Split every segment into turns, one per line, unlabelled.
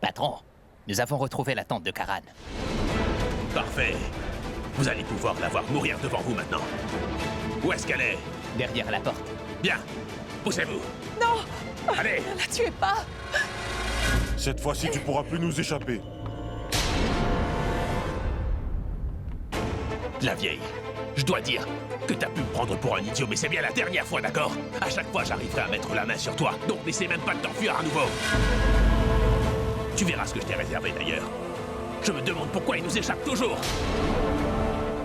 Patron, nous avons retrouvé la tante de Karan.
Parfait. Vous allez pouvoir la voir mourir devant vous maintenant. Où est-ce qu'elle est?
Derrière la porte.
Bien. Poussez-vous.
Non!
Allez.
Ne la tuez pas!
Cette fois-ci, tu pourras plus nous échapper.
La vieille. Je dois dire que t'as pu me prendre pour un idiot, mais c'est bien la dernière fois, d'accord? À chaque fois, j'arriverai à mettre la main sur toi, donc n'essaie même pas de t'enfuir à nouveau. Tu verras ce que je t'ai réservé d'ailleurs. Je me demande pourquoi il nous échappe toujours.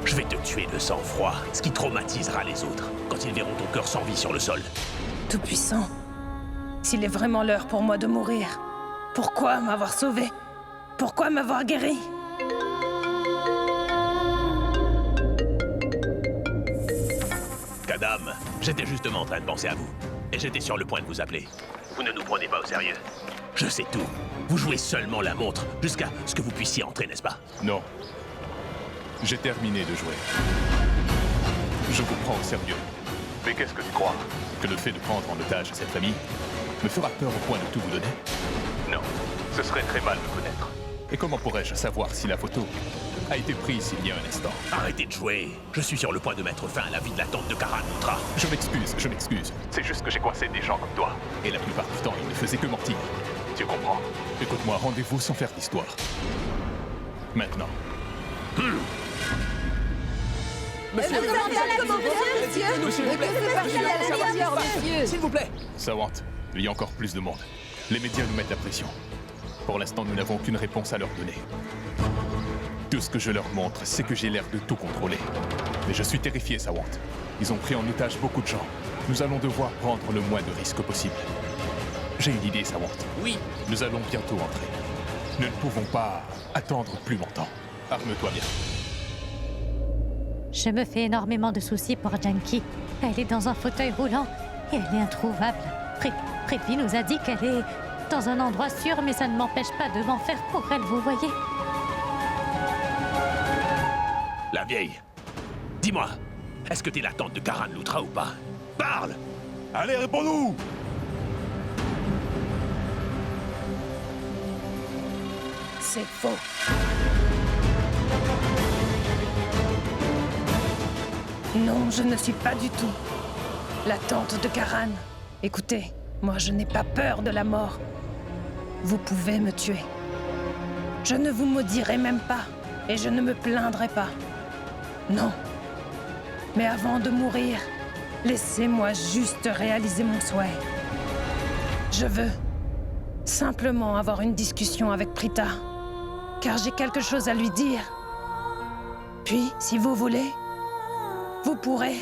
Je vais te tuer de sang-froid, ce qui traumatisera les autres, quand ils verront ton cœur sans vie sur le sol.
Tout-puissant, s'il est vraiment l'heure pour moi de mourir, pourquoi m'avoir sauvé? Pourquoi m'avoir guéri?
Kadam, j'étais justement en train de penser à vous. Et j'étais sur le point de vous appeler. Vous ne nous prenez pas au sérieux. Je sais tout. Vous jouez seulement la montre, jusqu'à ce que vous puissiez entrer, n'est-ce pas?
Non. J'ai terminé de jouer. Je vous prends au sérieux. Mais qu'est-ce que tu crois? Que le fait de prendre en otage cette famille me fera peur au point de tout vous donner? Non. Ce serait très mal me connaître. Et comment pourrais-je savoir si la photo a été prise il y a un instant?
Arrêtez de jouer. Je suis sur le point de mettre fin à la vie de la tante de Karan Lutra.
Je m'excuse. C'est juste que j'ai coincé des gens comme toi. Et la plupart du temps, ils ne faisaient que mentir. Tu comprends? Écoute-moi, rendez-vous sans faire d'histoire. Maintenant.
Monsieur,
S'il vous plaît.
Sawant, il y a encore plus de monde. Les médias nous mettent la pression. Pour l'instant, nous n'avons aucune réponse à leur donner. Tout ce que je leur montre, c'est que j'ai l'air de tout contrôler. Mais je suis terrifié, Sawant. Ils ont pris en otage beaucoup de gens. Nous allons devoir prendre le moins de risques possible. J'ai une idée, Sawant.
Oui.
Nous allons bientôt entrer. Nous ne pouvons pas attendre plus longtemps. Arme-toi bien.
Je me fais énormément de soucis pour Janki. Elle est dans un fauteuil roulant et elle est introuvable. Prithvi nous a dit qu'elle est dans un endroit sûr, mais ça ne m'empêche pas de m'en faire pour elle, vous voyez.
La vieille. Dis-moi, est-ce que t'es la tante de Karan Lutra ou pas? Parle!
Allez, réponds-nous!
C'est faux. Non, je ne suis pas du tout la tante de Karan. Écoutez, moi je n'ai pas peur de la mort. Vous pouvez me tuer. Je ne vous maudirai même pas, et je ne me plaindrai pas. Non. Mais avant de mourir, laissez-moi juste réaliser mon souhait. Je veux simplement avoir une discussion avec Prita, car j'ai quelque chose à lui dire. Puis, si vous voulez, vous pourrez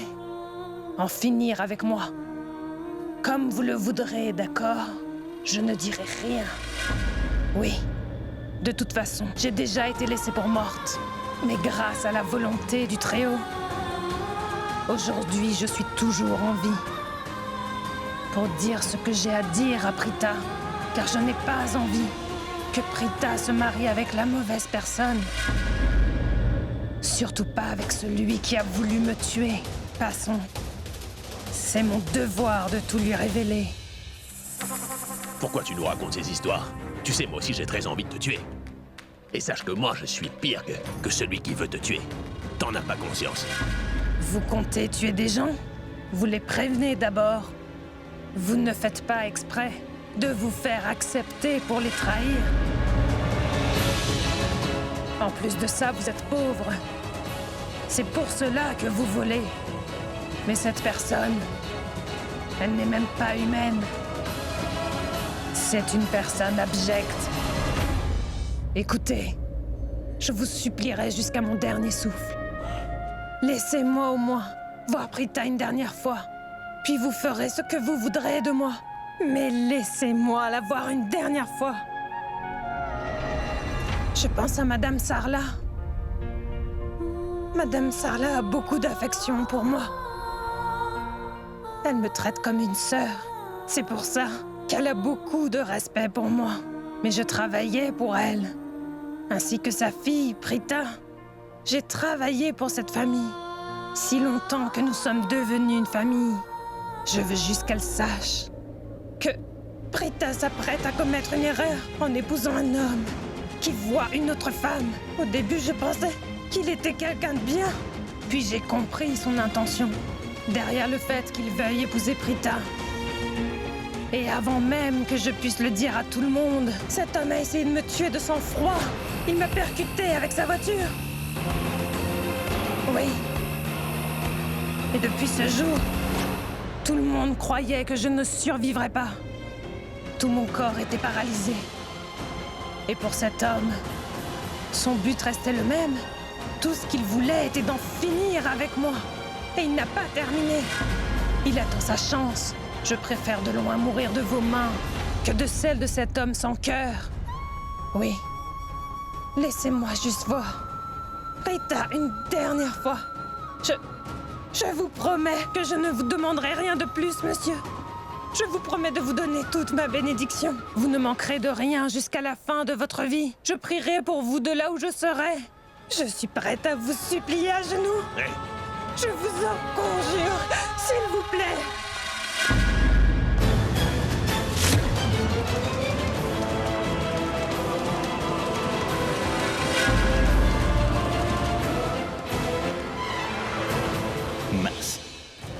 en finir avec moi. Comme vous le voudrez, d'accord? Je ne dirai rien. Oui. De toute façon, j'ai déjà été laissée pour morte. Mais grâce à la volonté du Très-Haut, aujourd'hui, je suis toujours en vie. Pour dire ce que j'ai à dire à Prita, car je n'ai pas envie que Prita se marie avec la mauvaise personne. Surtout pas avec celui qui a voulu me tuer. Passons. C'est mon devoir de tout lui révéler.
Pourquoi tu nous racontes ces histoires? Tu sais, moi aussi j'ai très envie de te tuer. Et sache que moi je suis pire que celui qui veut te tuer. T'en as pas conscience.
Vous comptez tuer des gens? Vous les prévenez d'abord. Vous ne faites pas exprès de vous faire accepter pour les trahir. En plus de ça, vous êtes pauvre. C'est pour cela que vous volez. Mais cette personne, elle n'est même pas humaine. C'est une personne abjecte. Écoutez, je vous supplierai jusqu'à mon dernier souffle. Laissez-moi au moins voir Prita une dernière fois. Puis vous ferez ce que vous voudrez de moi. Mais laissez-moi la voir une dernière fois. Je pense à Madame Sarla. Madame Sarla a beaucoup d'affection pour moi. Elle me traite comme une sœur. C'est pour ça qu'elle a beaucoup de respect pour moi. Mais je travaillais pour elle. Ainsi que sa fille, Prita. J'ai travaillé pour cette famille. Si longtemps que nous sommes devenus une famille. Je veux juste qu'elle sache que Prita s'apprête à commettre une erreur en épousant un homme qui voit une autre femme. Au début, je pensais qu'il était quelqu'un de bien. Puis j'ai compris son intention, derrière le fait qu'il veuille épouser Prita. Et avant même que je puisse le dire à tout le monde, cet homme a essayé de me tuer de sang-froid. Il m'a percuté avec sa voiture. Oui. Et depuis ce jour, tout le monde croyait que je ne survivrais pas. Tout mon corps était paralysé. Et pour cet homme, son but restait le même. Tout ce qu'il voulait était d'en finir avec moi. Et il n'a pas terminé. Il attend sa chance. Je préfère de loin mourir de vos mains que de celles de cet homme sans cœur. Oui. Laissez-moi juste voir. Rita, une dernière fois. Je vous promets que je ne vous demanderai rien de plus, monsieur. Je vous promets de vous donner toute ma bénédiction. Vous ne manquerez de rien jusqu'à la fin de votre vie. Je prierai pour vous de là où je serai. Je suis prête à vous supplier à genoux.
Hey.
Je vous en conjure, s'il vous plaît.
Mince.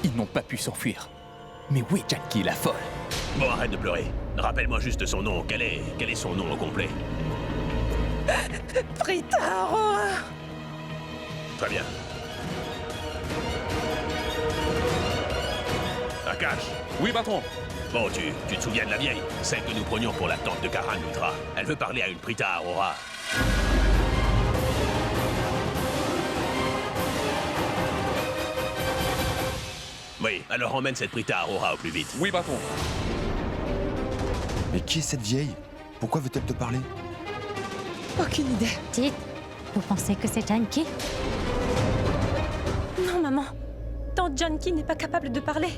Ils n'ont pas pu s'enfuir. Mais où est Janky, la folle?
Bon, arrête de pleurer. Rappelle-moi juste son nom. Quel est son nom au complet?
Prita Aurora.
Très bien. Akash.
Oui, patron.
Bon, tu te souviens de la vieille? Celle que nous prenions pour la tante de Karan Lutra. Elle veut parler à une Prita Aurora. Oui, alors emmène cette Prita Aurora au plus vite.
Oui, patron.
Mais qui est cette vieille? Pourquoi veut-elle te parler?
Aucune idée.
Dites, vous pensez que c'est Janky?
Non, maman. Tante Janky n'est pas capable de parler.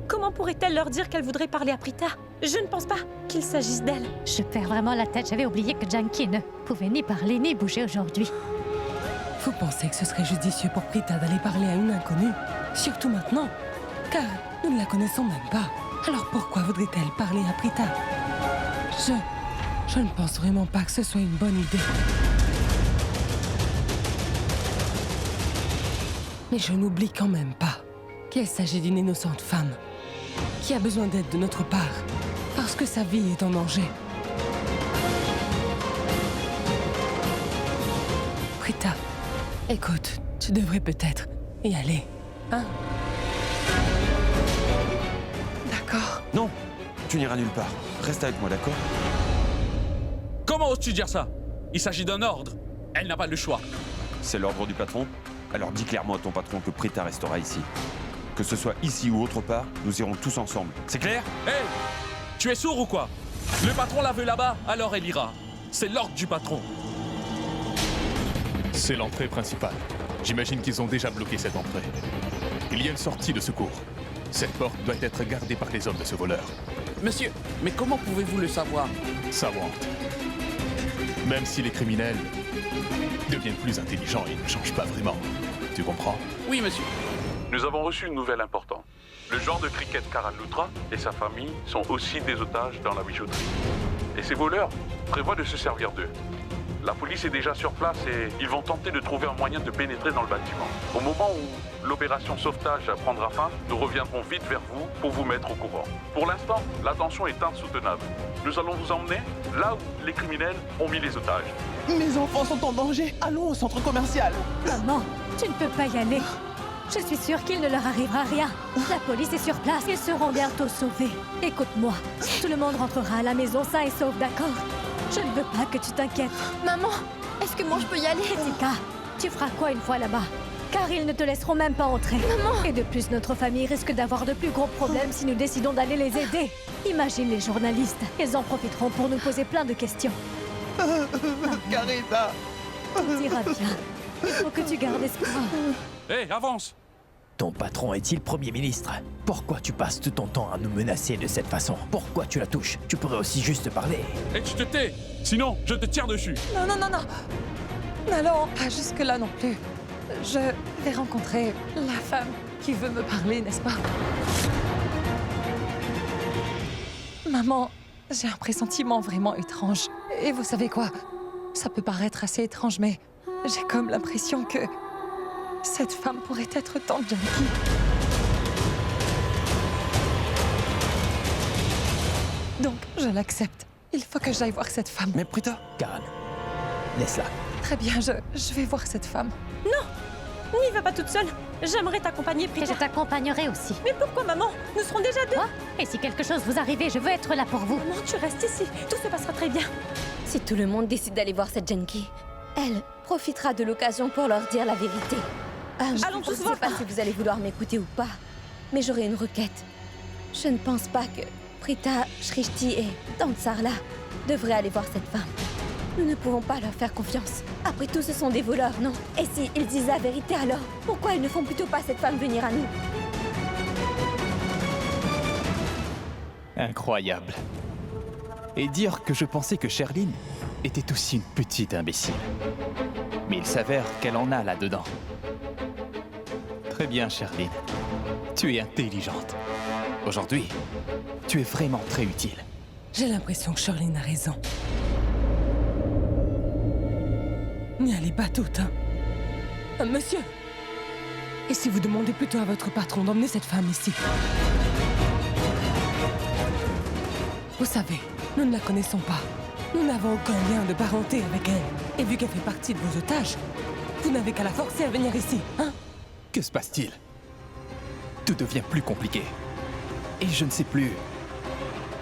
Comment pourrait-elle leur dire qu'elle voudrait parler à Prita? Je ne pense pas qu'il s'agisse d'elle.
Je perds vraiment la tête, j'avais oublié que Janky ne pouvait ni parler ni bouger aujourd'hui.
Vous pensez que ce serait judicieux pour Prita d'aller parler à une inconnue? Surtout maintenant, car nous ne la connaissons même pas. Alors pourquoi voudrait-elle parler à Prita? Je ne pense vraiment pas que ce soit une bonne idée. Mais je n'oublie quand même pas qu'il s'agit d'une innocente femme qui a besoin d'aide de notre part, parce que sa vie est en danger. Prita, écoute, tu devrais peut-être y aller, hein?
D'accord.
Non, tu n'iras nulle part. Reste avec moi, d'accord?
Comment oses-tu dire ça? Il s'agit d'un ordre. Elle n'a pas le choix.
C'est l'ordre du patron? Alors dis clairement à ton patron que Prita restera ici. Que ce soit ici ou autre part, nous irons tous ensemble. C'est clair?
Hé! Tu es sourd ou quoi? Le patron la veut là-bas, alors elle ira. C'est l'ordre du patron.
C'est l'entrée principale. J'imagine qu'ils ont déjà bloqué cette entrée. Il y a une sortie de secours. Cette porte doit être gardée par les hommes de ce voleur.
Monsieur, mais comment pouvez-vous le savoir?
Savante. Même si les criminels deviennent plus intelligents, ils ne changent pas vraiment. Tu comprends?
Oui, monsieur.
Nous avons reçu une nouvelle importante. Le genre de cricket Karan Lutra et sa famille sont aussi des otages dans la bijouterie. Et ces voleurs prévoient de se servir d'eux. La police est déjà sur place et ils vont tenter de trouver un moyen de pénétrer dans le bâtiment. Au moment où l'opération sauvetage prendra fin, nous reviendrons vite vers vous pour vous mettre au courant. Pour l'instant, la tension est insoutenable. Nous allons vous emmener là où les criminels ont mis les otages.
Mes enfants sont en danger. Allons au centre commercial.
Maman, tu ne peux pas y aller. Je suis sûre qu'il ne leur arrivera rien. La police est sur place, ils seront bientôt sauvés. Écoute-moi, tout le monde rentrera à la maison sain et sauf, d'accord? Je ne veux pas que tu t'inquiètes.
Maman, est-ce que moi je peux y aller?
Jessica, tu feras quoi une fois là-bas? Car ils ne te laisseront même pas entrer.
Maman!
Et de plus, notre famille risque d'avoir de plus gros problèmes si nous décidons d'aller les aider. Imagine les journalistes. Ils en profiteront pour nous poser plein de questions.
Carita.
Tout ira bien. Il faut que tu gardes espoir.
Hé, avance!
Ton patron est-il Premier ministre? Pourquoi tu passes tout ton temps à nous menacer de cette façon? Pourquoi tu la touches? Tu pourrais aussi juste parler.
Et tu te tais! Sinon, je te tire dessus!
Non, non, non, non. N'allons pas jusque-là non plus. Je vais rencontrer la femme qui veut me parler, n'est-ce pas? Maman,
J'ai un pressentiment vraiment étrange. Et vous savez quoi? Ça peut paraître assez étrange, mais j'ai comme l'impression que cette femme pourrait être Tante Junkie. Donc, je l'accepte. Il faut que j'aille voir cette femme.
Mais Prita, Karan, laisse-la.
Très bien, je vais voir cette femme.
N'y va pas toute seule. J'aimerais t'accompagner,
Et
Prita.
je t'accompagnerai aussi.
Mais pourquoi, maman? Nous serons déjà deux.
Quoi? Et si quelque chose vous arrivez, je veux être là pour vous.
Maman, tu restes ici. Tout se passera très bien.
Si tout le monde décide d'aller voir cette Junkie, elle profitera de l'occasion pour leur dire la vérité.
Allons tous
Je ne
voir.
sais pas si vous allez vouloir m'écouter ou pas, mais j'aurai une requête. Je ne pense pas que Prita, Shrishti et Tante Sarla devraient aller voir cette femme. Nous ne pouvons pas leur faire confiance. Après tout, ce sont des voleurs, non? Et si ils disent la vérité alors, pourquoi ils ne font plutôt pas cette femme venir à nous?
Incroyable. Et dire que je pensais que Sherline était aussi une petite imbécile. Mais il s'avère qu'elle en a là-dedans. Très bien, Sherline. Tu es intelligente. Aujourd'hui, tu es vraiment très utile.
J'ai l'impression que Charlene a raison. N'y allez pas toutes, hein. Monsieur! Et si vous demandez plutôt à votre patron d'emmener cette femme ici? Vous savez, nous ne la connaissons pas. Nous n'avons aucun lien de parenté avec elle. Et vu qu'elle fait partie de vos otages, vous n'avez qu'à la forcer à venir ici, hein?
Que se passe-t-il? Tout devient plus compliqué. Et je ne sais plus.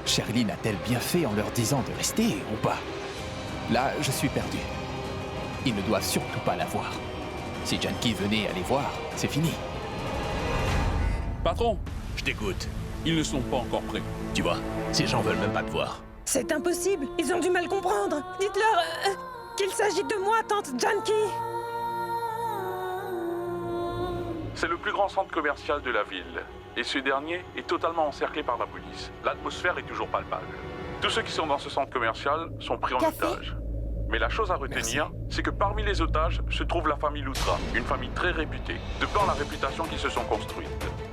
Sherline a-t-elle bien fait en leur disant de rester ou pas? Là, je suis perdu. Ils ne doivent surtout pas la voir. Si Junkie venait à les voir, c'est fini.
Patron,
Je t'écoute.
ils ne sont pas encore prêts.
Tu vois, ces gens veulent même pas te voir.
C'est impossible. Ils ont du mal comprendre. Dites-leur qu'il s'agit de moi, Tante Junkie.
C'est le plus grand centre commercial de la ville. Et ce dernier est totalement encerclé par la police. L'atmosphère est toujours palpable. Tous ceux qui sont dans ce centre commercial sont pris en otage. Mais la chose à retenir, c'est que parmi les otages se trouve la famille Luthra, une famille très réputée, de par la réputation qu'ils se sont construites.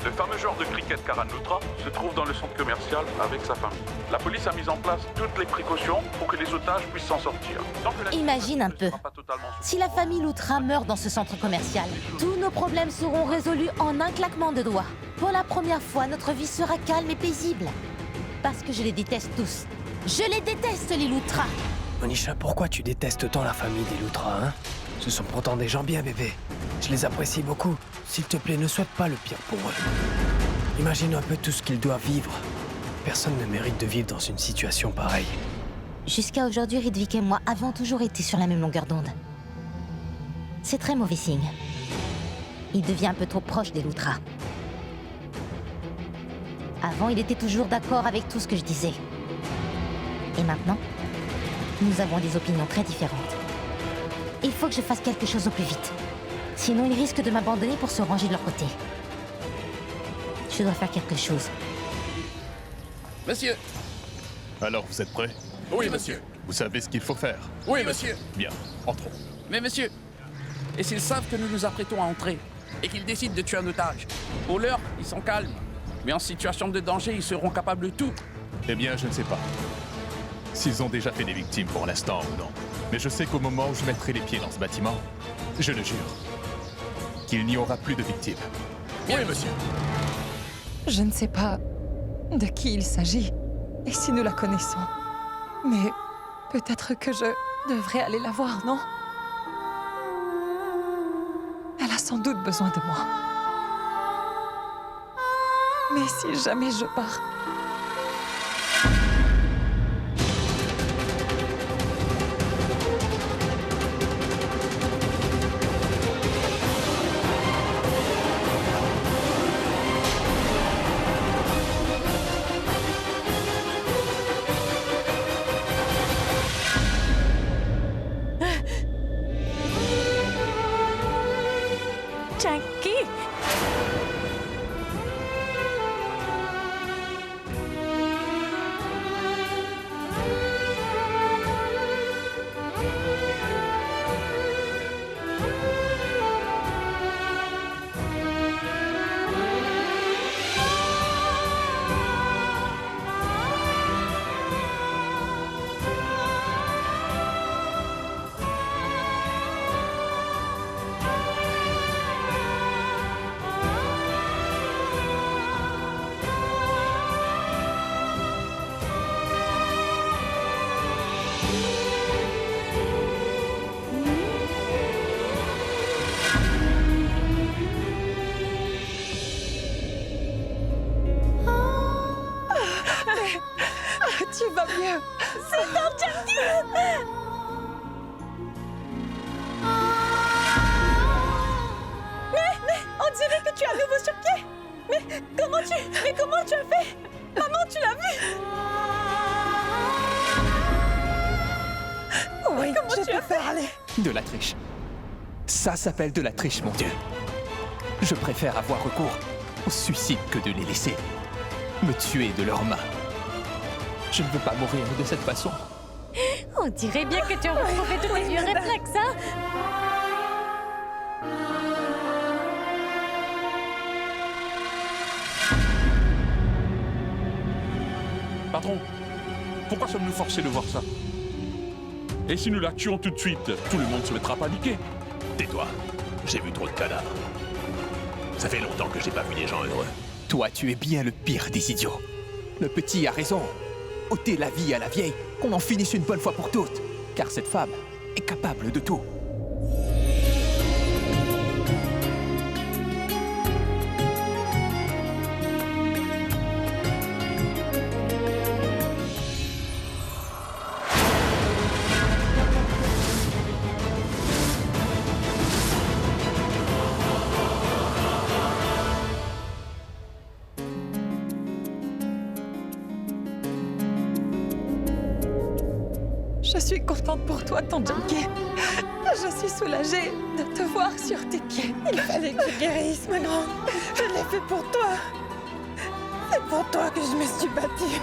Le fameux joueur de cricket Karan Luthra se trouve dans le centre commercial avec sa famille. La police a mis en place toutes les précautions pour que les otages puissent s'en sortir.
Imagine un peu. Si la famille Luthra meurt dans ce centre commercial, tous nos problèmes seront résolus en un claquement de doigts. Pour la première fois, notre vie sera calme et paisible. Parce que je les déteste tous. Je les déteste, les Luthra.
Monisha, pourquoi tu détestes tant la famille des Luthra, hein? Ce sont pourtant des gens bien, bébé. Je les apprécie beaucoup. S'il te plaît, ne souhaite pas le pire pour eux. Imagine un peu tout ce qu'ils doivent vivre. Personne ne mérite de vivre dans une situation pareille.
Jusqu'à aujourd'hui, Ridvik et moi avons toujours été sur la même longueur d'onde. C'est très mauvais signe. Il devient un peu trop proche des Luthra. Avant, il était toujours d'accord avec tout ce que je disais. Et maintenant, nous avons des opinions très différentes. Il faut que je fasse quelque chose au plus vite. Sinon, ils risquent de m'abandonner pour se ranger de leur côté. Je dois faire quelque chose.
Monsieur! Alors, vous êtes prêts?
Oui, monsieur.
Vous savez ce qu'il faut faire?
Oui, monsieur.
Bien, entrons.
Mais monsieur, et s'ils savent que nous nous apprêtons à entrer et qu'ils décident de tuer un otage? Pour l'heure, ils sont calmes. Mais en situation de danger, ils seront capables de tout.
Eh bien, je ne sais pas. S'ils ont déjà fait des victimes pour l'instant ou non. Mais je sais qu'au moment où je mettrai les pieds dans ce bâtiment, je le jure, qu'il n'y aura plus de victimes.
Oui, monsieur.
Je ne sais pas de qui il s'agit et si nous la connaissons. Mais peut-être que je devrais aller la voir, non? Elle a sans doute besoin de moi. Mais si jamais je pars...
va mieux. C'est Tante Janky. Mais on dirait que tu es à nouveau sur pied. Mais comment tu as fait? Maman, tu l'as vu? Oui, comment tu as fait?
De la triche. Ça s'appelle de la triche, mon Dieu. Je préfère avoir recours au suicide que de les laisser me tuer de leurs mains. Je ne veux pas mourir de cette façon.
On dirait bien que tu as retrouvé tous tes vieux réflexes, hein?
Patron, pourquoi sommes-nous forcés de voir ça? Et si nous la tuons tout de suite, tout le monde se mettra à paniquer.
Tais-toi, j'ai vu trop de cadavres. Ça fait longtemps que j'ai pas vu des gens heureux.
Toi, tu es bien le pire des idiots. Le petit a raison. Ôtez la vie à la vieille, qu'on en finisse une bonne fois pour toutes. Car cette femme est capable de tout.
Je suis contente pour toi, Tante Janky. Je suis soulagée de te voir sur tes pieds. Il fallait que tu guérisses, ma grande. Je l'ai fait pour toi. C'est pour toi que je me suis battue.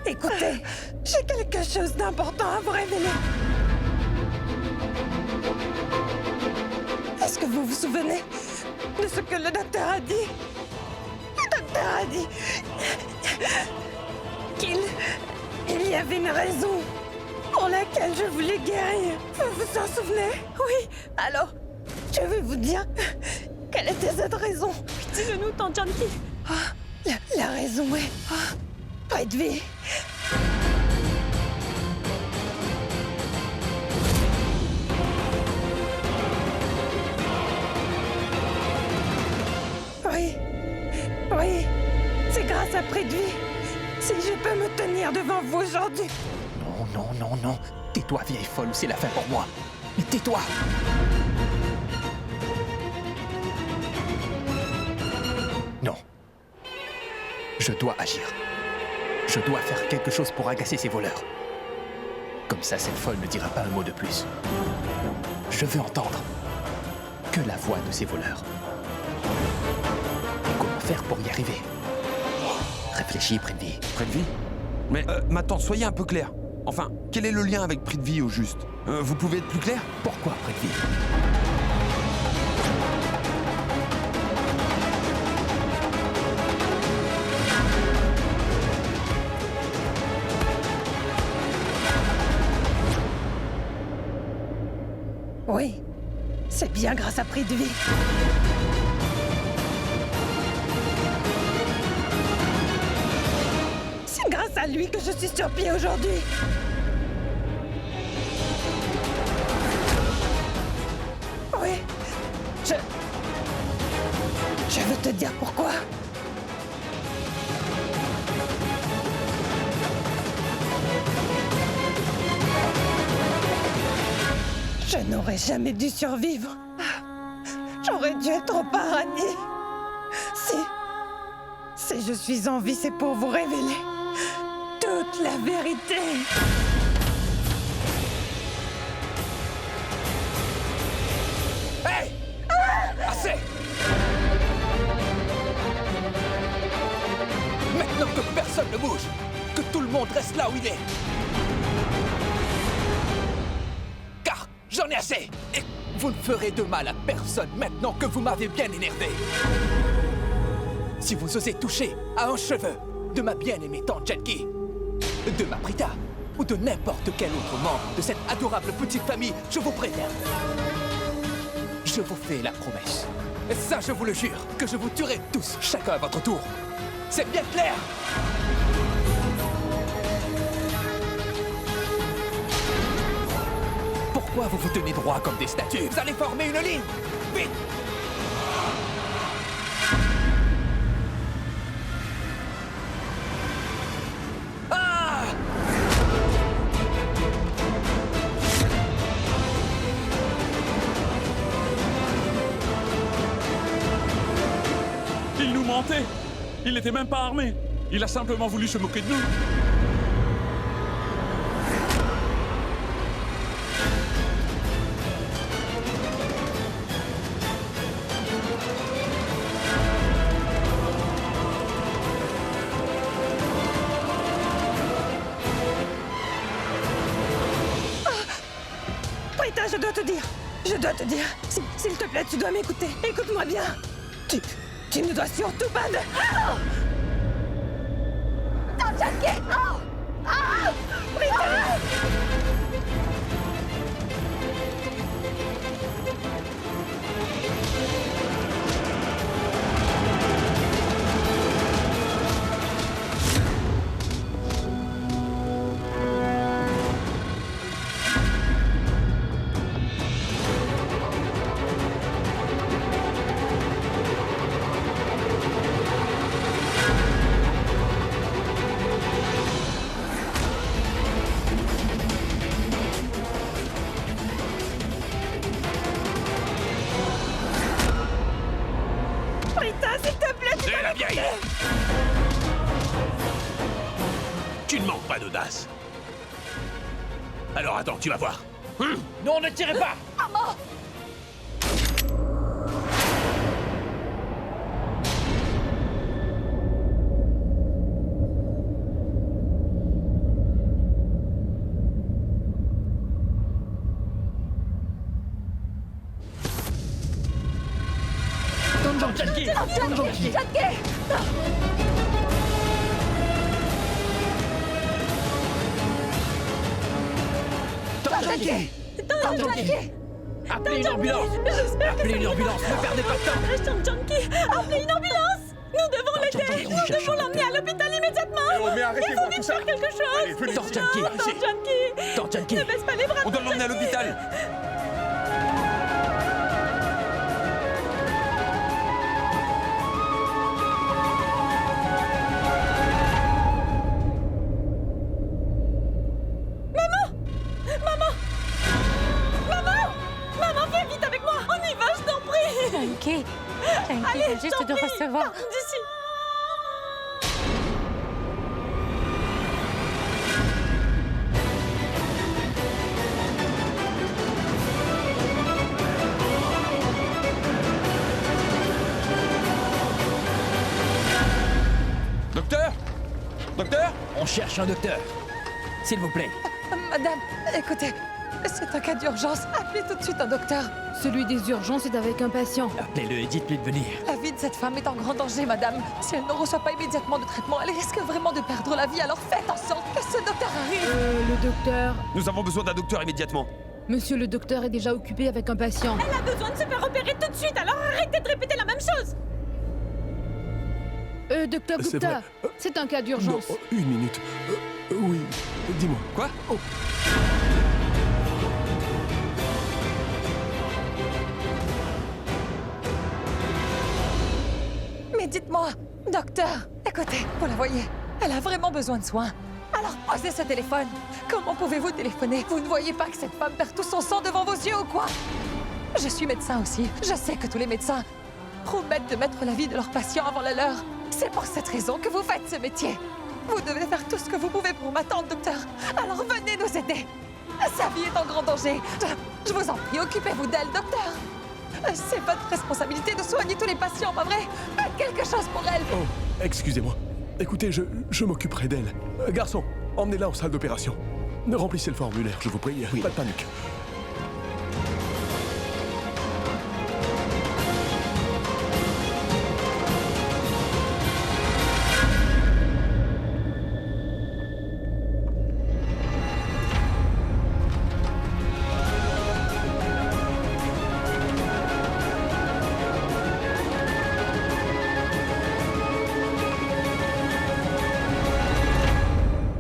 Écoutez, j'ai quelque chose d'important à vous révéler. Est-ce que vous vous souvenez de ce que le docteur a dit? Le docteur a dit qu'il y avait une raison pour laquelle je voulais guérir. Vous vous en souvenez? Oui. Alors, je vais vous dire quelle était cette raison.
Dis-le-nous, Tante Janky.
La raison est près de vie. Oui, c'est grâce à Près de Vie. Si je peux me tenir devant vous aujourd'hui.
Non. Tais-toi, vieille folle, c'est la fin pour moi. Mais tais-toi! Non. Je dois agir. Je dois faire quelque chose pour agacer ces voleurs. Comme ça, cette folle ne dira pas un mot de plus. Je veux entendre que la voix de ces voleurs. Comment faire pour y arriver? Réfléchis, Près de Vie.
Près de Vie? Mais ma tante, soyez un peu clair. Enfin, quel est le lien avec Près de Vie au juste? Vous pouvez être plus clair?
Pourquoi Près de Vie?
Oui, c'est bien grâce à Près de Vie. C'est grâce à lui que je suis sur pied aujourd'hui. Oui, je veux te dire pourquoi. Je n'aurais jamais dû survivre. J'aurais dû être au paradis. Si je suis en vie, c'est pour vous révéler toute la vérité.
Hey! Assez! Maintenant que personne ne bouge, que tout le monde reste là où il est. Car j'en ai assez! Et vous ne ferez de mal à personne maintenant que vous m'avez bien énervé. Si vous osez toucher à un cheveu de ma bien-aimée tante Janky, de ma Prita, ou de n'importe quel autre membre de cette adorable petite famille, je vous préviens. Je vous fais la promesse. Et ça, je vous le jure, que je vous tuerai tous, chacun à votre tour. C'est bien clair? Pourquoi vous vous tenez droit comme des statues? Vous allez former une ligne! Vite!
mentait. Il n'était même pas armé. Il a simplement voulu se moquer de nous.
Prita, je dois te dire, s'il te plaît, tu dois m'écouter. Écoute-moi bien. Tu ne dois surtout pas de...
Non, Junkie! Oh! Ah!
Prita! Prita, s'il te plaît, tu
C'est
dois
la
m'écouter.
vieille! Tu ne manques pas d'audace. Alors attends, tu vas voir.
Non, ne tirez pas!
Maman!
Junkie!
Junkie!
Junkie!
Junkie!
Appelez une ambulance! Appelez une ambulance! Ne perdez pas de temps!
Junkie, appelez une ambulance! Nous devons l'aider! Nous devons l'emmener à l'hôpital immédiatement!
Oh, mais arrêtez-moi
Il faut
tout
vite
ça.
faire quelque chose!
venez.
Tors Junkie!
Non, Junkie!
Tors Junkie!
Ne baisse pas les bras!
On doit l'emmener à l'hôpital.
Maman, viens vite avec moi! On y va, je t'en prie!
Junkie, Junkie vient juste de recevoir.
D'ici!
Docteur? Docteur?
On cherche un docteur. S'il vous plaît.
Madame, écoutez, c'est un cas d'urgence. Appelez tout de suite un docteur.
Celui des urgences est avec un patient.
Appelez-le et dites-lui de venir.
La vie de cette femme est en grand danger, madame. Si elle ne reçoit pas immédiatement de traitement, elle risque vraiment de perdre la vie. Alors faites en sorte que ce docteur arrive.
Le docteur...
Nous avons besoin d'un docteur immédiatement.
Monsieur le docteur est déjà occupé avec un patient.
Elle a besoin de se faire opérer tout de suite, alors arrêtez de répéter la même chose!
Docteur
C'est
Gupta,
vrai.
c'est un cas d'urgence.
Une minute. Oui, dis-moi.
Quoi?
Mais dites-moi, docteur, écoutez, vous la voyez, elle a vraiment besoin de soins. Alors posez ce téléphone. Comment pouvez-vous téléphoner? Vous ne voyez pas que cette femme perd tout son sang devant vos yeux ou quoi? Je suis médecin aussi. Je sais que tous les médecins promettent de mettre la vie de leurs patients avant la leur. C'est pour cette raison que vous faites ce métier. Vous devez faire tout ce que vous pouvez pour ma tante, docteur. Alors venez nous aider. Sa vie est en grand danger. Je vous en prie, occupez-vous d'elle, docteur. C'est votre responsabilité de soigner tous les patients, pas vrai? Faites quelque chose pour elle.
Oh, excusez-moi. Écoutez, je m'occuperai d'elle. Garçon, emmenez-la en salle d'opération. Remplissez le formulaire, je vous prie. Pas de panique.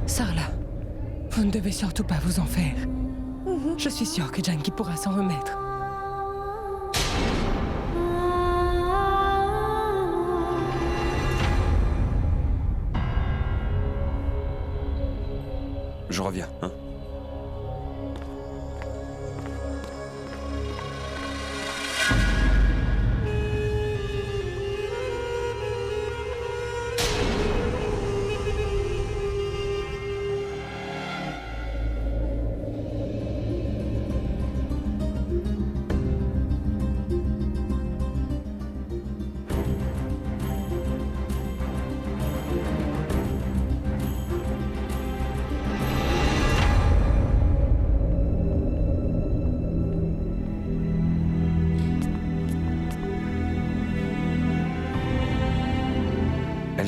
Sarla, vous ne devez surtout pas vous en faire. Je suis sûre que Junkie pourra s'en remettre.
Je reviens, hein.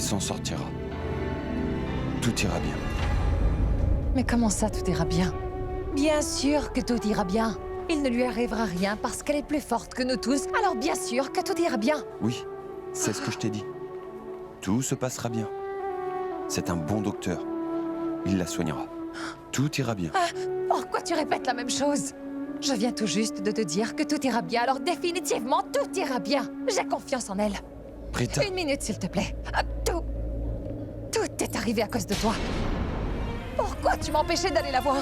Elle s'en sortira. Tout ira bien.
Mais comment ça, tout ira bien? Bien sûr que tout ira bien. Il ne lui arrivera rien parce qu'elle est plus forte que nous tous. Alors bien sûr que tout ira bien.
Oui, c'est ce que je t'ai dit. Tout se passera bien. C'est un bon docteur. Il la soignera. Tout ira bien.
Pourquoi tu répètes la même chose? Je viens tout juste de te dire que tout ira bien, alors définitivement tout ira bien. J'ai confiance en elle.
Prita.
Une minute, s'il te plaît. Tout est arrivé à cause de toi. Pourquoi tu m'empêchais d'aller la voir?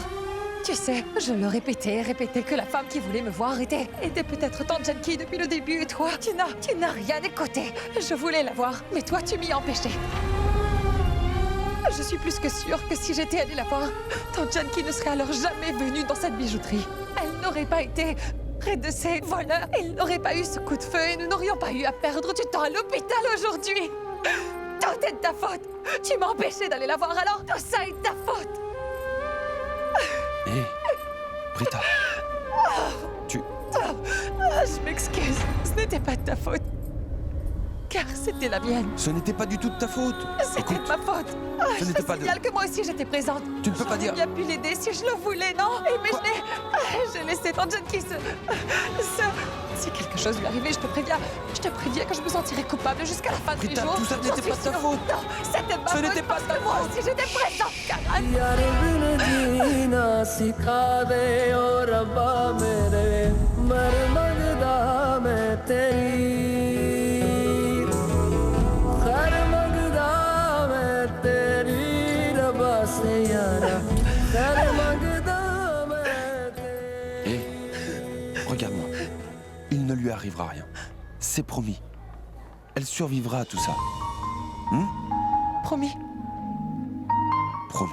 Tu sais, je le répétais et répétais que la femme qui voulait me voir était peut-être Tante Janki depuis le début, et toi, tu n'as rien écouté. Je voulais la voir, mais toi, tu m'y empêchais. Je suis plus que sûre que si j'étais allée la voir, Tante Janki ne serait alors jamais venue dans cette bijouterie. Elle n'aurait pas été près de ces voleurs. Il n'aurait pas eu ce coup de feu et nous n'aurions pas eu à perdre du temps à l'hôpital aujourd'hui. Tout est de ta faute. Tu m'as empêché d'aller la voir, alors tout ça est de ta faute.
Hé, Prita.
Je m'excuse. Ce n'était pas de ta faute. Car c'était la mienne.
Ce n'était pas du tout de ta faute.
C'était de ma faute.
Ce n'était pas de...
Signale que moi aussi j'étais présente.
Tu ne peux pas dire...
J'aurais bien pu l'aider si je le voulais, non? Mais j'ai laissé Tante Janki Si quelque chose lui arrivait, je te préviens que je me sentirais coupable jusqu'à la fin de mes jours.
Tout ça n'était pas de ta faute.
Non, c'était de ma faute.
Ce n'était pas de ta faute.
Moi aussi j'étais présente, Karan.
Hé, regarde-moi. Il ne lui arrivera rien. C'est promis. Elle survivra à tout ça.
Promis.
Promis.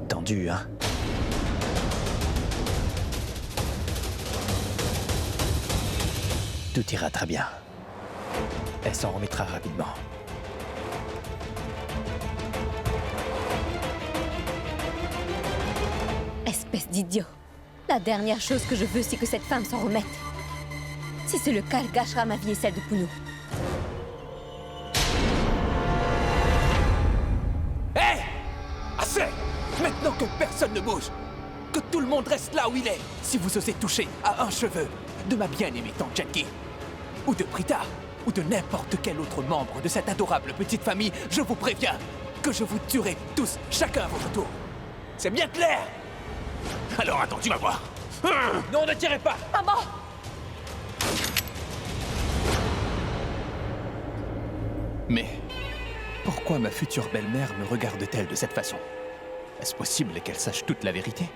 Tendu, hein? Tout ira très bien. Elle s'en remettra rapidement.
Espèce d'idiot. La dernière chose que je veux, c'est que cette femme s'en remette. Si c'est le cas, elle gâchera ma vie et celle de Puno.
Hé! Assez! Maintenant que personne ne bouge, que tout le monde reste là où il est. Si vous osez toucher à un cheveu de ma bien-aimée Tante Janki, ou de Prita, ou de n'importe quel autre membre de cette adorable petite famille, je vous préviens que je vous tuerai tous, chacun à votre tour. C'est bien clair?
Alors attends, tu vas voir.
Non, ne tirez pas!
Maman!
Mais pourquoi ma future belle-mère me regarde-t-elle de cette façon? Est-ce possible qu'elle sache toute la vérité?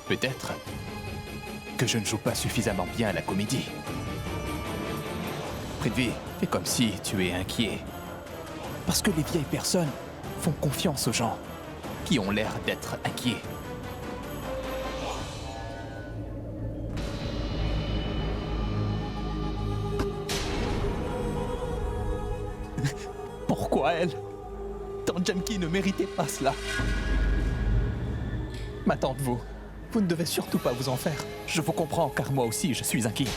Peut-être que je ne joue pas suffisamment bien à la comédie. Prithvi, fais comme si tu es inquiet. Parce que les vieilles personnes font confiance aux gens qui ont l'air d'être inquiets. Pourquoi elle? Tante Janki ne méritait pas cela. Ma tante, vous ne devez surtout pas vous en faire. Je vous comprends, car moi aussi, je suis inquiet.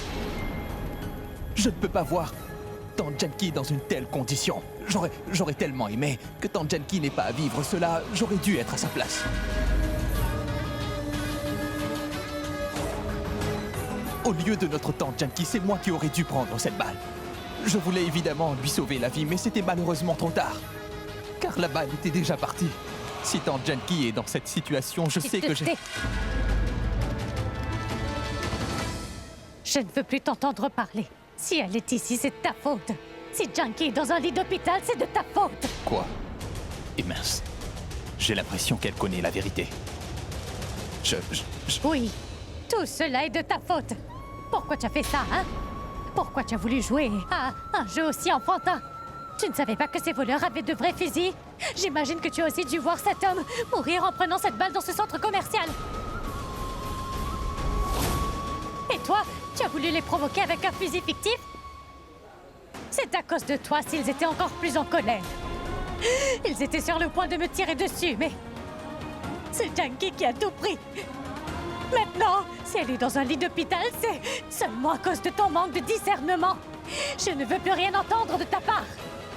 Je ne peux pas voir Tante Janki dans une telle condition. J'aurais tellement aimé que Tante Janki n'ait pas à vivre cela. J'aurais dû être à sa place. Au lieu de notre Tante Janki, c'est moi qui aurais dû prendre cette balle. Je voulais évidemment lui sauver la vie, mais c'était malheureusement trop tard. Car la balle était déjà partie. Si Tante Janki est dans cette situation, je sais que j'ai...
Je ne veux plus t'entendre parler. Si elle est ici, c'est de ta faute. Si Janki est dans un lit d'hôpital, c'est de ta faute.
Quoi? Et mince. J'ai l'impression qu'elle connaît la vérité.
Oui, tout cela est de ta faute. Pourquoi tu as fait ça, hein? Pourquoi tu as voulu jouer à un jeu aussi enfantin? Tu ne savais pas que ces voleurs avaient de vrais fusils? J'imagine que tu as aussi dû voir cet homme mourir en prenant cette balle dans ce centre commercial. Et toi, Tu as voulu les provoquer avec un fusil fictif? C'est à cause de toi s'ils étaient encore plus en colère. Ils étaient sur le point de me tirer dessus, mais... c'est Janky qui a tout pris. Maintenant, si elle est dans un lit d'hôpital, c'est seulement à cause de ton manque de discernement. Je ne veux plus rien entendre de ta part.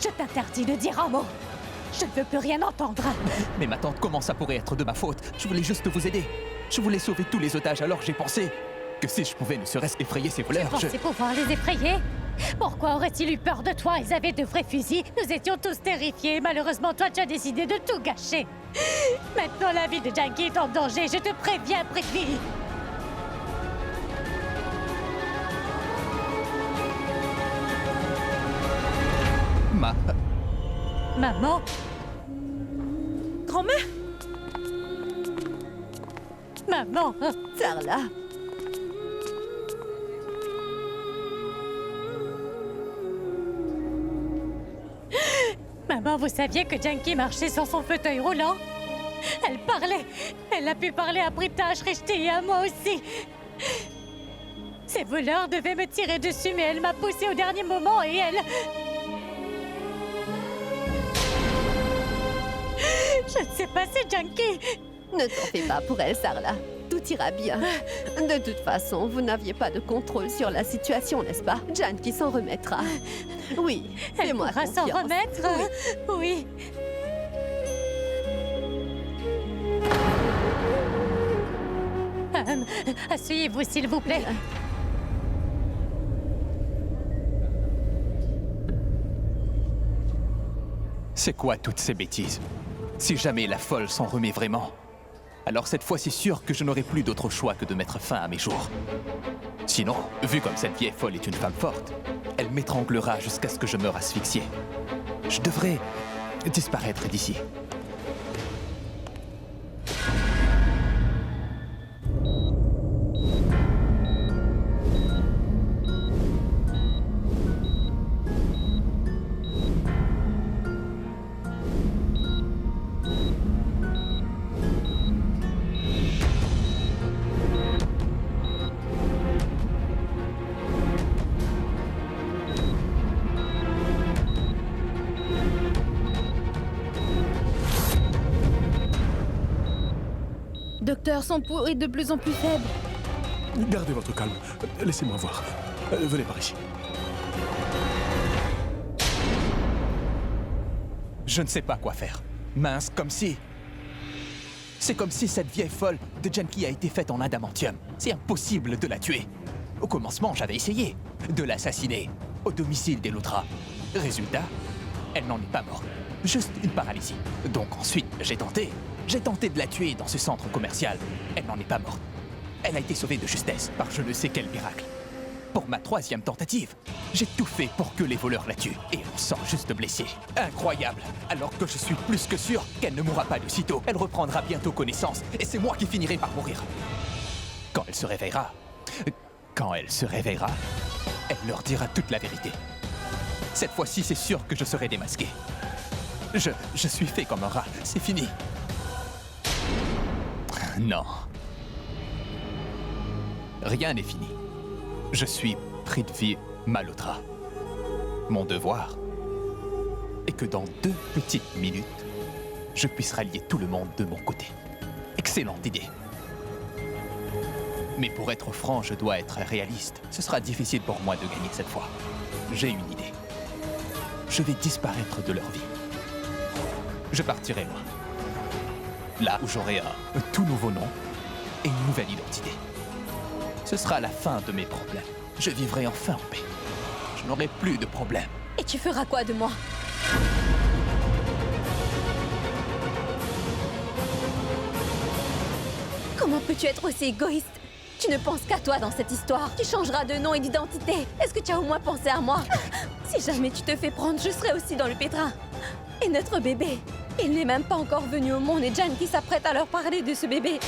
Je t'interdis de dire un mot. Je ne veux plus rien entendre.
Mais ma tante, comment ça pourrait être de ma faute? Je voulais juste vous aider. Je voulais sauver tous les otages, alors j'ai pensé que si je pouvais ne serait-ce effrayer ces voleurs,
Tu pensais pouvoir les effrayer? Pourquoi auraient-ils eu peur de toi? Ils avaient de vrais fusils. Nous étions tous terrifiés. Malheureusement, toi, tu as décidé de tout gâcher. Maintenant, la vie de Janky est en danger. Je te préviens, Prithvi. Maman?
Grand-mère?
Maman?
Sarla.
Maman, vous saviez que Janky marchait sur son fauteuil roulant? Elle parlait. Elle a pu parler à Prita, à Shrishti et à moi aussi. Ces voleurs devaient me tirer dessus, mais elle m'a poussée au dernier moment et elle... Je ne sais pas, c'est Janky.
Ne t'en fais pas pour elle, Sarla. Tout ira bien. De toute façon, vous n'aviez pas de contrôle sur la situation, n'est-ce pas? Janky s'en remettra. Oui, fais-moi confiance.
Elle pourra s'en remettre? Oui. Asseyez-vous, s'il vous plaît.
C'est quoi toutes ces bêtises? Si jamais la folle s'en remet vraiment, alors cette fois c'est sûr que je n'aurai plus d'autre choix que de mettre fin à mes jours. Sinon, vu comme cette vieille folle est une femme forte, elle m'étranglera jusqu'à ce que je meure asphyxié. Je devrais disparaître d'ici.
Docteur, son pouls est de plus en plus faible.
Gardez votre calme. Laissez-moi voir. Venez par ici.
Je ne sais pas quoi faire. Mince, comme si... C'est comme si cette vieille folle de Janky a été faite en adamantium. C'est impossible de la tuer. Au commencement, j'avais essayé de l'assassiner au domicile des Luthra. Résultat, elle n'en est pas morte. Juste une paralysie. Donc ensuite, j'ai tenté de la tuer dans ce centre commercial. Elle n'en est pas morte. Elle a été sauvée de justesse par je ne sais quel miracle. Pour ma 3e tentative, j'ai tout fait pour que les voleurs la tuent. Et on sort juste blessé. Incroyable. Alors que je suis plus que sûr qu'elle ne mourra pas de sitôt. Elle reprendra bientôt connaissance. Et c'est moi qui finirai par mourir. Quand elle se réveillera, elle leur dira toute la vérité. Cette fois-ci, c'est sûr que je serai démasqué. Je suis fait comme un rat. C'est fini. Non. Rien n'est fini. Je suis Prithvi Malhotra. Mon devoir est que dans 2 petites minutes, je puisse rallier tout le monde de mon côté. Excellente idée. Mais pour être franc, je dois être réaliste. Ce sera difficile pour moi de gagner cette fois. J'ai une idée. Je vais disparaître de leur vie. Je partirai loin. Là où j'aurai un tout nouveau nom et une nouvelle identité. Ce sera la fin de mes problèmes. Je vivrai enfin en paix. Je n'aurai plus de problèmes.
Et tu feras quoi de moi? Comment peux-tu être aussi égoïste? Tu ne penses qu'à toi dans cette histoire. Tu changeras de nom et d'identité. Est-ce que tu as au moins pensé à moi? Si jamais tu te fais prendre, je serai aussi dans le pétrin. Et notre bébé, il n'est même pas encore venu au monde et Janky s'apprête à leur parler de ce bébé.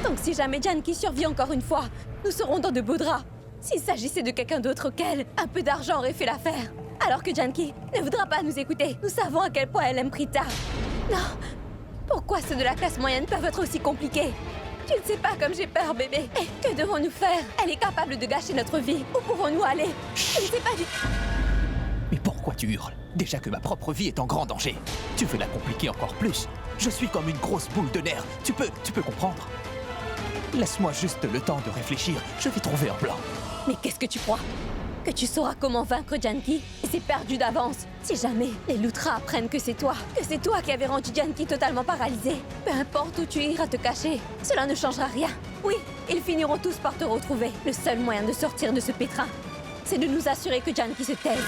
Donc si jamais Janky survit encore une fois, nous serons dans de beaux draps. S'il s'agissait de quelqu'un d'autre qu'elle, un peu d'argent aurait fait l'affaire. Alors que Janky ne voudra pas nous écouter. Nous savons à quel point elle aime Prita. Non. Pourquoi ceux de la classe moyenne peuvent être aussi compliqués? Tu ne sais pas comme j'ai peur, bébé. Et que devons-nous faire? Elle est capable de gâcher notre vie. Où pouvons-nous aller? Je ne sais pas du tout.
Mais pourquoi tu hurles? Déjà que ma propre vie est en grand danger. Tu veux la compliquer encore plus. Je suis comme une grosse boule de nerfs. Tu peux comprendre? Laisse-moi juste le temps de réfléchir. Je vais trouver un plan.
Mais qu'est-ce que tu crois? Que tu sauras comment vaincre Janki? C'est perdu d'avance. Si jamais les Lutra apprennent que c'est toi qui avais rendu Janki totalement paralysé, peu importe où tu iras te cacher, cela ne changera rien. Oui, ils finiront tous par te retrouver. Le seul moyen de sortir de ce pétrin, c'est de nous assurer que Janki se taise.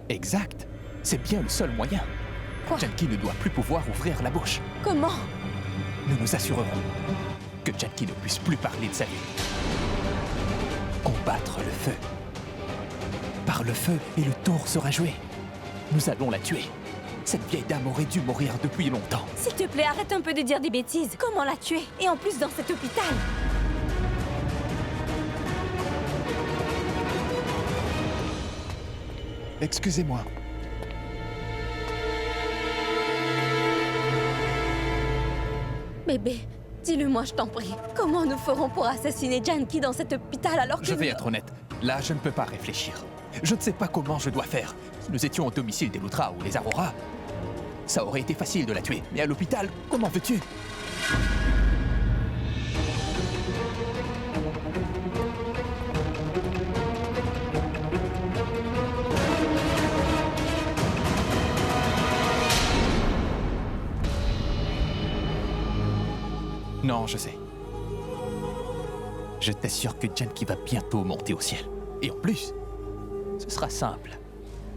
Exact. C'est bien le seul moyen.
Quoi?
Janki ne doit plus pouvoir ouvrir la bouche.
Comment?
Nous nous assurerons que Janki ne puisse plus parler de sa vie. Combattre le feu. Par le feu, et le tour sera joué. Nous allons la tuer. Cette vieille dame aurait dû mourir depuis longtemps.
S'il te plaît, arrête un peu de dire des bêtises. Comment la tuer? Et en plus dans cet hôpital.
Excusez-moi.
Bébé, dis-le-moi, je t'en prie. Comment nous ferons pour assassiner Janki dans cet hôpital alors que...
Je vais être honnête. Là, je ne peux pas réfléchir. Je ne sais pas comment je dois faire. Si nous étions au domicile des Lutra ou les Aurora, ça aurait été facile de la tuer. Mais à l'hôpital, comment veux-tu? Non, je sais. Je t'assure que Janki va bientôt monter au ciel. Et en plus, ce sera simple.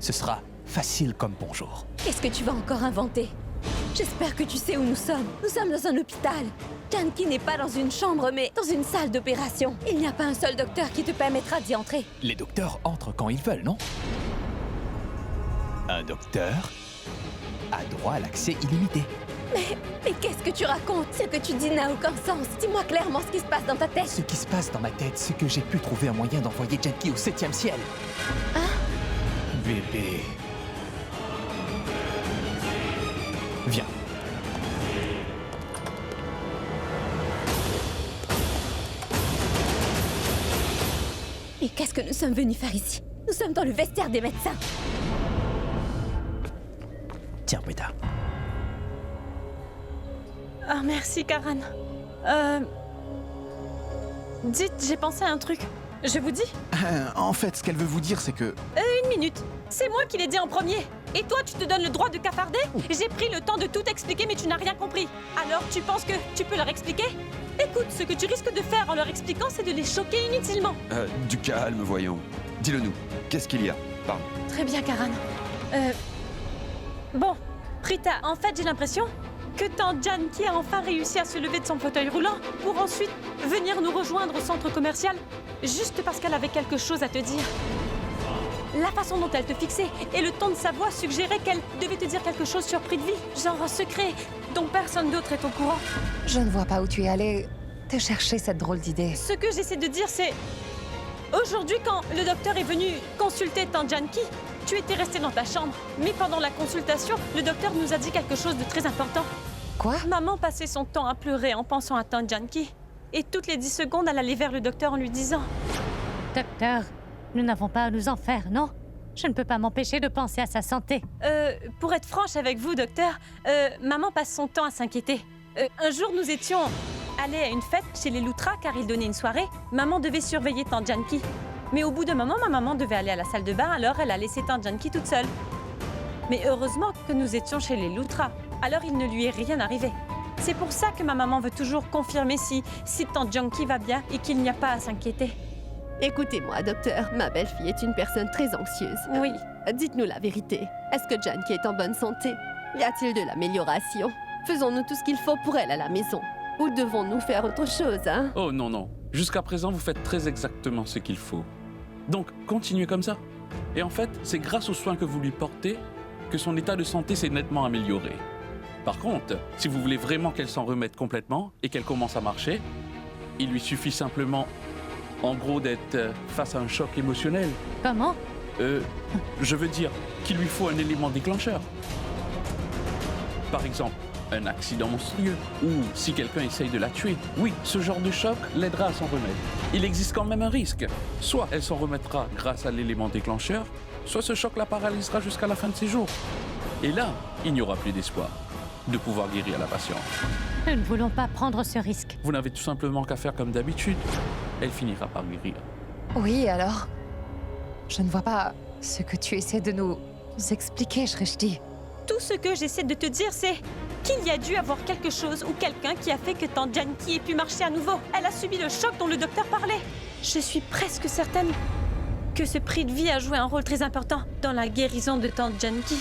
Ce sera facile comme bonjour.
Qu'est-ce que tu vas encore inventer? J'espère que tu sais où nous sommes. Nous sommes dans un hôpital. Janki n'est pas dans une chambre, mais dans une salle d'opération. Il n'y a pas un seul docteur qui te permettra d'y entrer.
Les docteurs entrent quand ils veulent, non? Un docteur a droit à l'accès illimité.
Mais qu'est-ce que tu racontes? Ce que tu dis n'a aucun sens. Dis-moi clairement ce qui se passe dans ta tête.
Ce qui se passe dans ma tête, c'est que j'ai pu trouver un moyen d'envoyer Janki au 7e ciel.
Hein?
Bébé. Viens.
Et qu'est-ce que nous sommes venus faire ici? Nous sommes dans le vestiaire des médecins.
Tiens, Brita.
Ah, merci, Karan. Dites, j'ai pensé à un truc. Je vous dis?
En fait, ce qu'elle veut vous dire, c'est que...
Une minute. C'est moi qui l'ai dit en premier. Et toi, tu te donnes le droit de cafarder? J'ai pris le temps de tout expliquer, mais tu n'as rien compris. Alors, tu penses que tu peux leur expliquer? Écoute, ce que tu risques de faire en leur expliquant, c'est de les choquer inutilement.
Du calme, voyons. Dis-le-nous. Qu'est-ce qu'il y a? Parle.
Très bien, Karan. Bon, Prita, en fait, j'ai l'impression que tant Janki a enfin réussi à se lever de son fauteuil roulant pour ensuite venir nous rejoindre au centre commercial, juste parce qu'elle avait quelque chose à te dire. La façon dont elle te fixait et le ton de sa voix suggéraient qu'elle devait te dire quelque chose surpris de vie, genre un secret dont personne d'autre est au courant.
Je ne vois pas où tu es allé te chercher cette drôle d'idée.
Ce que j'essaie de dire, c'est... Aujourd'hui, quand le docteur est venu consulter tant Janki, tu étais restée dans ta chambre. Mais pendant la consultation, le docteur nous a dit quelque chose de très important.
Quoi?
Maman passait son temps à pleurer en pensant à tant Janki. Et toutes les 10 secondes, elle allait vers le docteur en lui disant...
Docteur, nous n'avons pas à nous en faire, non? Je ne peux pas m'empêcher de penser à sa santé.
Pour être franche avec vous, docteur, maman passe son temps à s'inquiéter. Un jour, nous étions allés à une fête chez les Lutra car ils donnaient une soirée. Maman devait surveiller tant Janki. Mais au bout d'un moment, ma maman devait aller à la salle de bain, alors elle a laissé tant Janki toute seule. Mais heureusement que nous étions chez les Lutra, alors il ne lui est rien arrivé. C'est pour ça que ma maman veut toujours confirmer si tant Janki va bien et qu'il n'y a pas à s'inquiéter.
Écoutez-moi, docteur, ma belle-fille est une personne très anxieuse.
Oui.
Dites-nous la vérité. Est-ce que Janki est en bonne santé? Y a-t-il de l'amélioration? Faisons-nous tout ce qu'il faut pour elle à la maison? Ou devons-nous faire autre chose, hein?
Oh non, non. Jusqu'à présent, vous faites très exactement ce qu'il faut. Donc, continuez comme ça. Et en fait, c'est grâce aux soins que vous lui portez que son état de santé s'est nettement amélioré. Par contre, si vous voulez vraiment qu'elle s'en remette complètement et qu'elle commence à marcher, il lui suffit simplement, en gros, d'être face à un choc émotionnel.
Comment?
Je veux dire, qu'il lui faut un élément déclencheur. Par exemple, un accident monstrueux, ou si quelqu'un essaye de la tuer. Oui, ce genre de choc l'aidera à s'en remettre. Il existe quand même un risque. Soit elle s'en remettra grâce à l'élément déclencheur, soit ce choc la paralysera jusqu'à la fin de ses jours. Et là, il n'y aura plus d'espoir de pouvoir guérir la patiente.
Nous ne voulons pas prendre ce risque.
Vous n'avez tout simplement qu'à faire comme d'habitude. Elle finira par guérir.
Oui, alors? Je ne vois pas ce que tu essaies de nous expliquer, Shrishti.
Tout ce que j'essaie de te dire, c'est qu'il y a dû avoir quelque chose ou quelqu'un qui a fait que Tante Janki ait pu marcher à nouveau. Elle a subi le choc dont le docteur parlait. Je suis presque certaine que ce prix de vie a joué un rôle très important dans la guérison de Tante Janki.